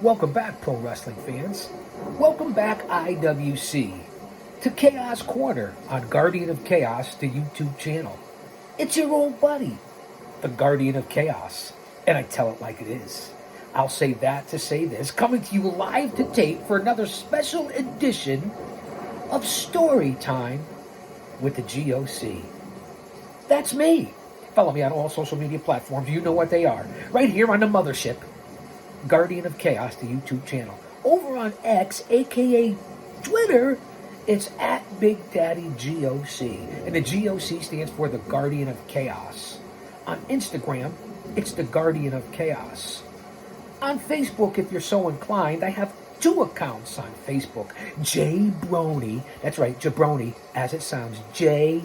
Welcome back, pro wrestling fans. Welcome back, IWC, to Chaos Corner on Guardian of Chaos, the YouTube channel. It's your old buddy, the Guardian of Chaos, and I tell it like it is. I'll say that to say this, coming to you live to tape for another special edition of Story Time with the G.O.C. That's me. Follow me on all social media platforms. You know what they are. Right here on the mothership, Guardian of Chaos, the YouTube channel. Over on X, aka Twitter, it's at Big Daddy G.O.C. And the G.O.C. stands for the Guardian of Chaos. On Instagram, it's the Guardian of Chaos. On Facebook, if you're so inclined, I have two accounts on Facebook. J Brony, that's right, Jabroni, as it sounds, J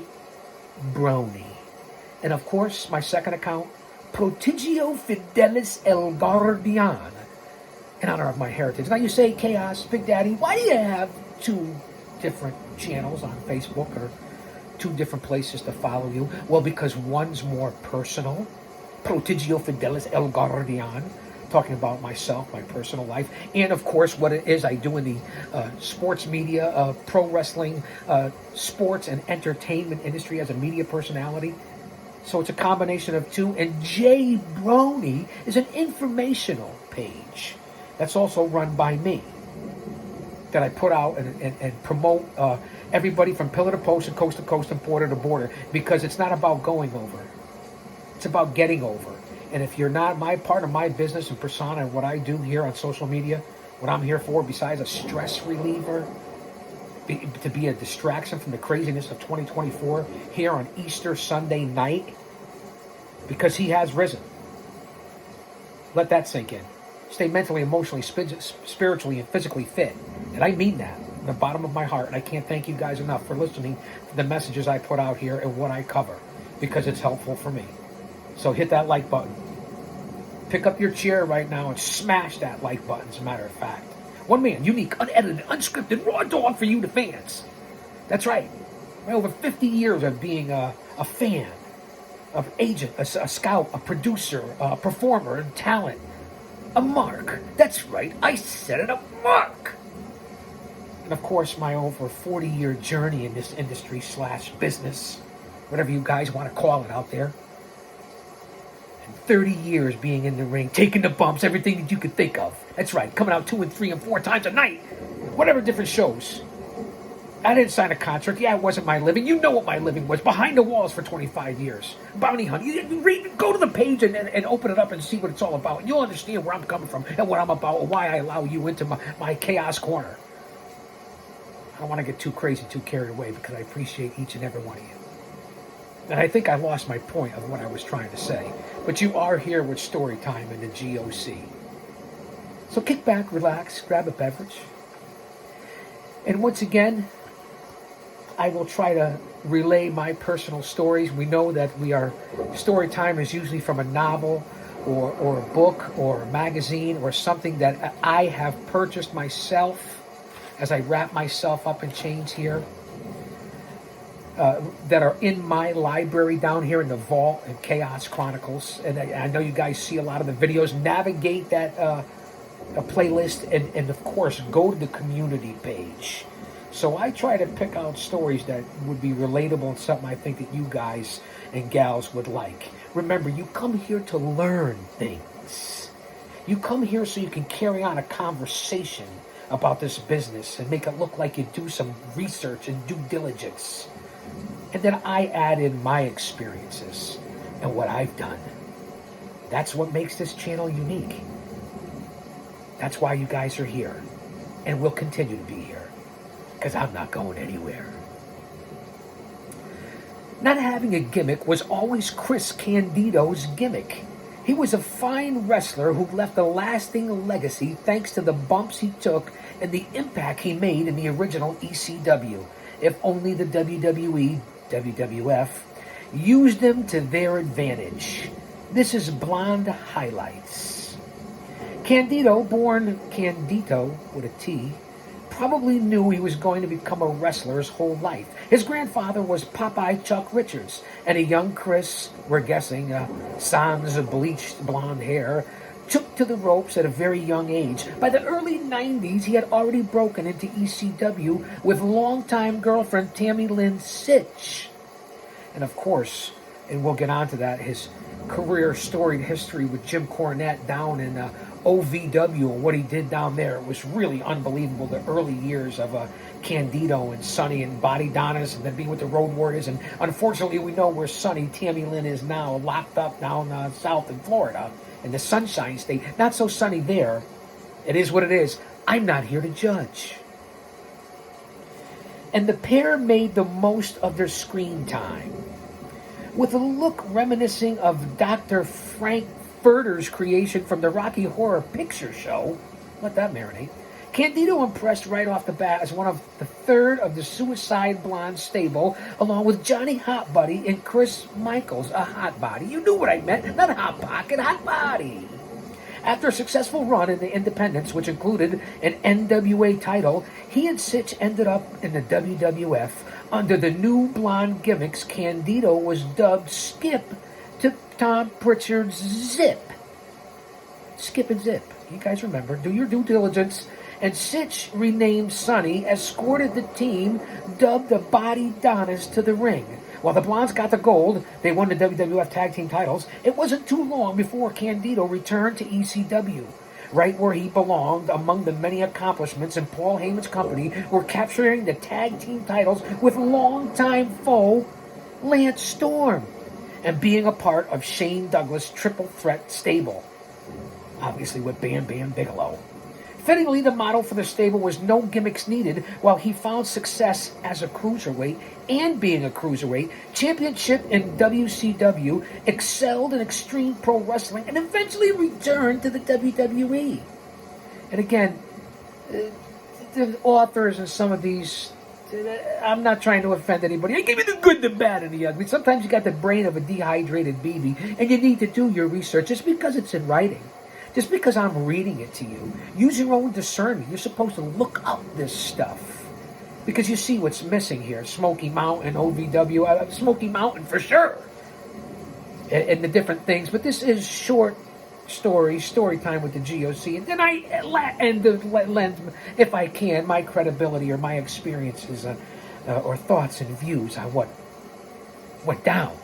Brony. And of course, my second account, Prodigio Fidelis El Guardian, in honor of my heritage. Now you say, Chaos, Big Daddy, why do you have two different channels on Facebook or two different places to follow you? Well, because one's more personal, Prodigio Fidelis El Guardian, talking about myself, my personal life, and of course what it is I do in the sports media, pro wrestling, sports and entertainment industry as a media personality. So it's a combination of two. And J Brony is an informational page that's also run by me, that I put out and promote everybody from pillar to post and coast to coast and border to border, because it's not about going over. It's about getting over. And if you're not my part of my business and persona and what I do here on social media, what I'm here for, besides a stress reliever, to be a distraction from the craziness of 2024 here on Easter Sunday night, because he has risen. Let that sink in. Stay mentally, emotionally, spiritually, and physically fit. And I mean that from the bottom of my heart. And I can't thank you guys enough for listening to the messages I put out here and what I cover, because it's helpful for me. So hit that like button. Pick up your chair right now and smash that like button, as a matter of fact. One man, unique, unedited, unscripted, raw dog for you, the fans. That's right. Over 50 years of being a fan, of agent, a scout, a producer, a performer, and talent. A mark. That's right. I said it, a mark. And of course, my over 40-year journey in this industry / business, whatever you guys want to call it out there. 30 years being in the ring, taking the bumps, everything that you could think of. That's right, coming out 2 and 3 and 4 times a night, whatever different shows. I didn't sign a contract. Yeah, it wasn't my living. You know what my living was. Behind the walls for 25 years. Bounty hunting. You go to the page and open it up and see what it's all about. And you'll understand where I'm coming from and what I'm about and why I allow you into my chaos corner. I don't want to get too crazy, too carried away, because I appreciate each and every one of you. And I think I lost my point of what I was trying to say. But you are here with Story Time in the G.O.C. So kick back, relax, grab a beverage. And once again, I will try to relay my personal stories. We know that Story Time is usually from a novel or a book or a magazine or something that I have purchased myself as I wrap myself up in chains here. That are in my library down here in the vault in Chaos Chronicles. And I know you guys see a lot of the videos. Navigate that a playlist and of course go to the community page. So I try to pick out stories that would be relatable and something I think that you guys and gals would like. Remember, you come here to learn things. You come here so you can carry on a conversation about this business and make it look like you do some research and due diligence. And then I add in my experiences and what I've done. That's what makes this channel unique. That's why you guys are here. And will continue to be here. Because I'm not going anywhere. Not having a gimmick was always Chris Candido's gimmick. He was a fine wrestler who left a lasting legacy thanks to the bumps he took and the impact he made in the original ECW. If only the WWE, WWF, used them to their advantage. This is Blond Highlights. Candido, born Candido with a T, probably knew he was going to become a wrestler his whole life. His grandfather was Popeye Chuck Richards, and a young Chris, we're guessing, sans bleached blonde hair, took to the ropes at a very young age. By the early 90s, he had already broken into ECW with longtime girlfriend Tammy Lynn Sitch. And of course, and we'll get on to that, his career storied history with Jim Cornette down in OVW and what he did down there. It was really unbelievable, the early years of Candido and Sonny and Body Donis, and then being with the Road Warriors. And unfortunately, we know where Sonny, Tammy Lynn, is now, locked up down south in Florida, in the Sunshine State. Not so sunny there. It is what it is. I'm not here to judge. And the pair made the most of their screen time, with a look reminiscing of Dr. Frank Furter's creation from the Rocky Horror Picture Show. Let that marinate. Candido impressed right off the bat as one of the third of the Suicide Blonde stable, along with Johnny Hot Buddy and Chris Michaels, a hot body. You knew what I meant, not a hot pocket, hot body. After a successful run in the independents, which included an NWA title, he and Sitch ended up in the WWF. Under the new blonde gimmicks, Candido was dubbed Skip to Tom Pritchard's Zip. Skip and Zip. You guys remember. Do your due diligence. And Sitch, renamed Sonny, escorted the team, dubbed the Body Donis, to the ring. While the Blondes got the gold, they won the WWF Tag Team titles. It wasn't too long before Candido returned to ECW, right where he belonged. Among the many accomplishments in Paul Heyman's company were capturing the Tag Team titles with longtime foe Lance Storm, and being a part of Shane Douglas' Triple Threat stable, obviously with Bam Bam Bigelow. Fittingly, the motto for the stable was no gimmicks needed. While he found success as a cruiserweight and being a cruiserweight, championship in WCW, excelled in Extreme Pro Wrestling, and eventually returned to the WWE. And again, the authors in some of these, I'm not trying to offend anybody. I give you the good, the bad, and the ugly. Sometimes you got the brain of a dehydrated baby, and you need to do your research just because it's in writing. Just because I'm reading it to you. Use your own discernment. You're supposed to look up this stuff, because you see what's missing here. Smoky Mountain, OVW, Smoky Mountain for sure, and the different things. But this is short story time with the G.O.C. And then I lend, if I can, my credibility or my experiences or thoughts and views on what went down.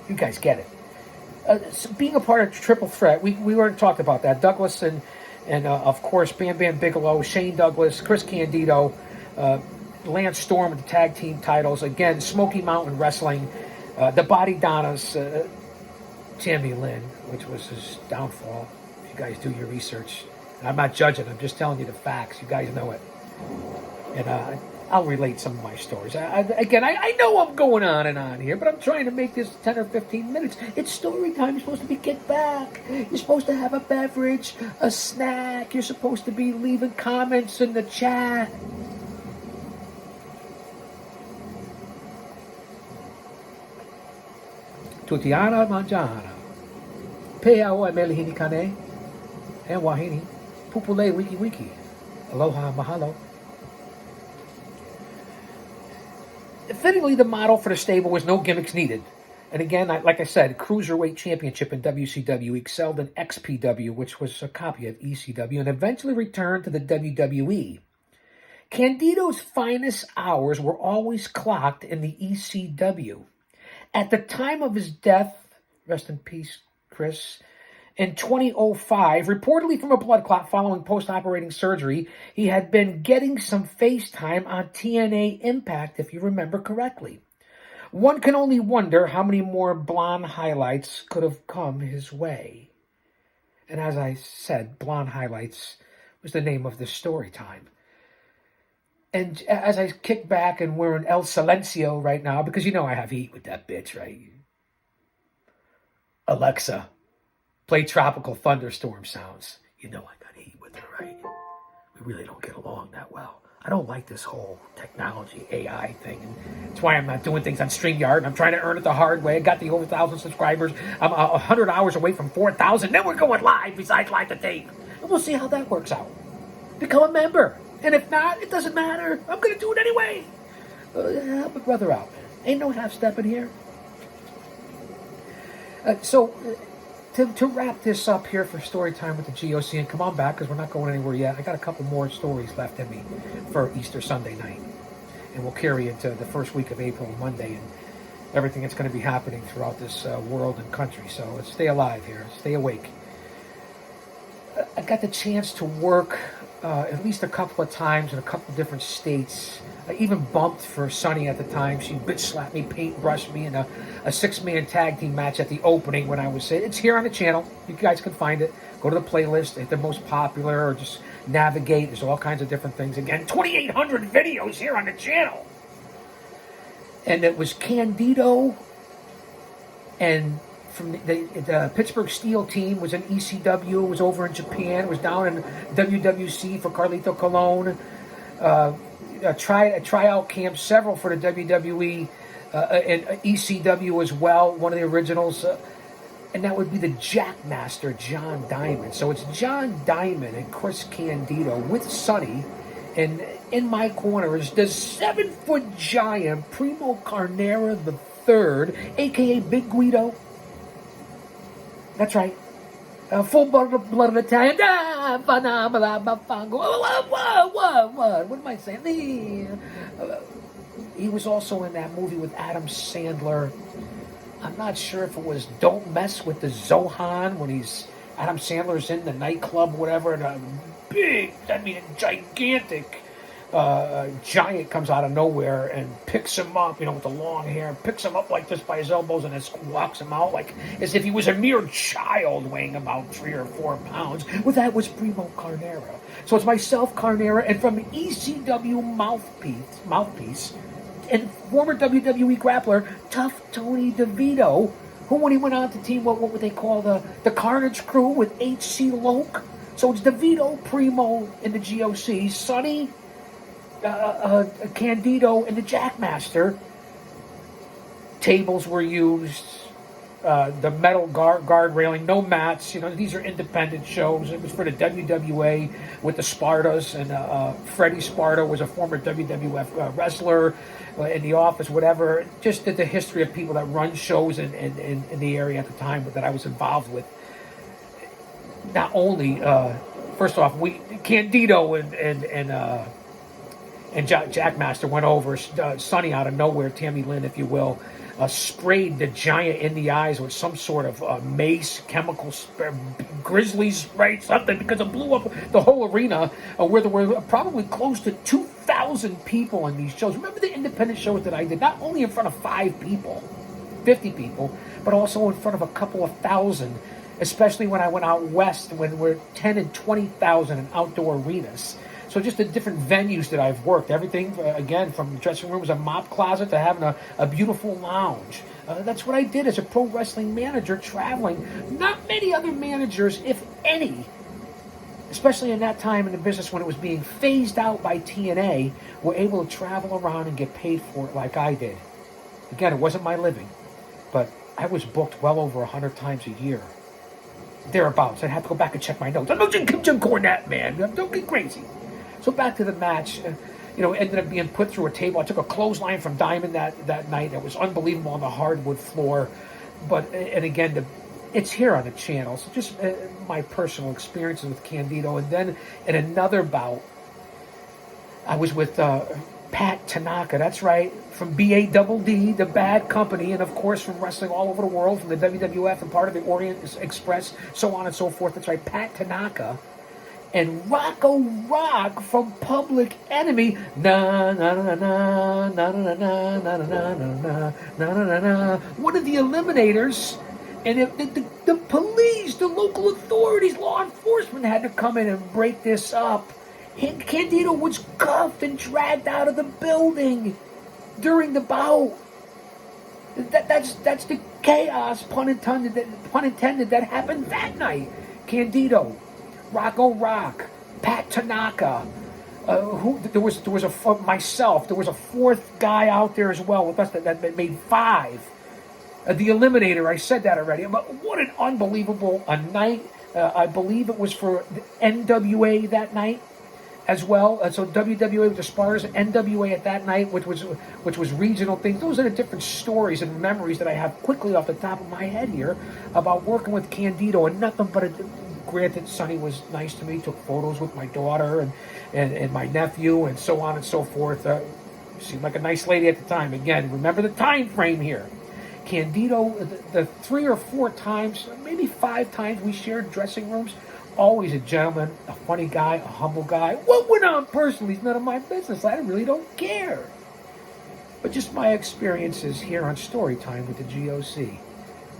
You guys get it. So being a part of Triple Threat, we already talked about that. Douglas and of course Bam Bam Bigelow, Shane Douglas, Chris Candido, Lance Storm with the tag team titles. Again, Smoky Mountain Wrestling, the Body Donis, Tammy Lynn, which was his downfall. If you guys do your research, and I'm not judging. I'm just telling you the facts. You guys know it, and I'll relate some of my stories. I know I'm going on and on here, but I'm trying to make this 10 or 15 minutes. It's story time. You're supposed to be kicked back. You're supposed to have a beverage, a snack. You're supposed to be leaving comments in the chat. Tutiana manjana. Peawa melihini kane. And wahini. Pupule wiki wiki. Aloha mahalo. Fittingly, the model for the stable was no gimmicks needed. And again, like I said, Cruiserweight Championship in WCW, excelled in XPW, which was a copy of ECW, and eventually returned to the WWE. Candido's finest hours were always clocked in the ECW. At the time of his death, rest in peace, Chris, in 2005, reportedly from a blood clot following post-operating surgery, he had been getting some face time on TNA Impact, if you remember correctly. One can only wonder how many more Blonde highlights could have come his way. And as I said, Blonde Highlights was the name of this story time. And as I kick back and we're in El Silencio right now, because you know I have heat with that bitch, right? Alexa, play Tropical Thunderstorm sounds. You know I got heat with her, right? We really don't get along that well. I don't like this whole technology, AI thing. And that's why I'm not doing things on StreamYard. I'm trying to earn it the hard way. I got the over 1,000 subscribers. I'm 100 hours away from 4,000. Then we're going live besides live to tape. And we'll see how that works out. Become a member. And if not, it doesn't matter. I'm going to do it anyway. Help a brother out. Ain't no half-stepping here. to wrap this up here for story time with the G.O.C. and come on back because we're not going anywhere yet. I got a couple more stories left in me for Easter Sunday night. And we'll carry into the first week of April, Monday, and everything that's going to be happening throughout this world and country. So let's stay alive here. Stay awake. I got the chance to work at least a couple of times in a couple of different states. I even bumped for Sunny at the time. She bitch slapped me, paintbrushed me in a 6-man tag team match at the opening when I was saying, it's here on the channel. You guys can find it. Go to the playlist, hit the most popular, or just navigate. There's all kinds of different things. Again, 2,800 videos here on the channel. And it was Candido, and from the Pittsburgh Steel team was in ECW. It was over in Japan. It was down in WWC for Carlito Colon. A tryout camp, several for the WWE and ECW as well. One of the originals, and that would be the Jackmaster, John Diamond. So it's John Diamond and Chris Candido with Sonny, and in my corner is the 7-foot giant Primo Carnera III, aka Big Guido. That's right. Full-blooded Italian. What am I saying? He was also in that movie with Adam Sandler. I'm not sure if it was Don't Mess with the Zohan when Adam Sandler's in the nightclub, whatever, and a gigantic giant comes out of nowhere and picks him up, with the long hair, picks him up like this by his elbows and then walks him out like as if he was a mere child weighing about 3 or 4 pounds. Well, that was Primo Carnera. So it's myself, Carnera, and from ECW mouthpiece, and former WWE grappler, Tough Tony DeVito, who when he went on to team, what would they call the Carnage Crew with H.C. Loke? So it's DeVito, Primo, and the G.O.C, Sonny, Candido, and the Jackmaster. Tables were used, the metal guard railing, no mats. These are independent shows. It was for the WWA with the Spartas, and Freddie Sparta was a former WWF wrestler in the office, whatever. Just the history of people that run shows in the area at the time that I was involved with. Not only, first off, Candido and Jackmaster went over. Sonny out of nowhere, Tammy Lynn, if you will, sprayed the giant in the eyes with some sort of mace, chemical, grizzly spray, something, because it blew up the whole arena where there were probably close to 2,000 people in these shows. Remember the independent shows that I did, not only in front of 5 people, 50 people, but also in front of a couple of thousand, especially when I went out west when we're 10 and 20,000 in outdoor arenas. So just the different venues that I've worked, everything, again, from dressing rooms, a mop closet, to having a beautiful lounge. That's what I did as a pro wrestling manager, traveling. Not many other managers, if any, especially in that time in the business when it was being phased out by TNA, were able to travel around and get paid for it like I did. Again, it wasn't my living, but I was booked well over 100 times a year. Thereabouts. I'd have to go back and check my notes. I'm not Jim Cornette, man. Don't get crazy. So back to the match, ended up being put through a table. I took a clothesline from Diamond that night. It was unbelievable on the hardwood floor. And again, it's here on the channel. So just my personal experiences with Candido. And then in another bout, I was with Pat Tanaka. That's right, from BADD, the Bad Company, and of course from wrestling all over the world, from the WWF and part of the Orient Express, so on and so forth. That's right, Pat Tanaka. And Rocco Rock from Public Enemy. Na na na na na na na na na na na na na. One of the Eliminators, and the police, the local authorities, law enforcement had to come in and break this up. Candido was cuffed and dragged out of the building during the bout. That's the chaos, pun intended, that happened that night. Candido, Rocco Rock, Pat Tanaka, there was myself. There was a 4th guy out there as well with us that made 5. The Eliminator, I said that already. But what an unbelievable night! I believe it was for the NWA that night. as well. So WWA with the Spars, NWA at that night, which was regional things. Those are the different stories and memories that I have quickly off the top of my head here about working with Candido, and nothing but a. Granted, Sonny was nice to me, took photos with my daughter and my nephew and so on and so forth. Seemed like a nice lady at the time. Again, remember the time frame here. Candido, the 3 or 4 times, maybe 5 times we shared dressing rooms, always a gentleman, a funny guy, a humble guy. What went on personally is none of my business. I really don't care. But just my experiences here on Storytime with the G.O.C.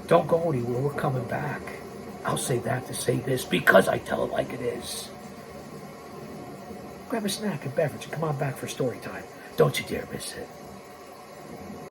Don't go anywhere. We're coming back. I'll say that to say this because I tell it like it is. Grab a snack and beverage and come on back for story time. Don't you dare miss it.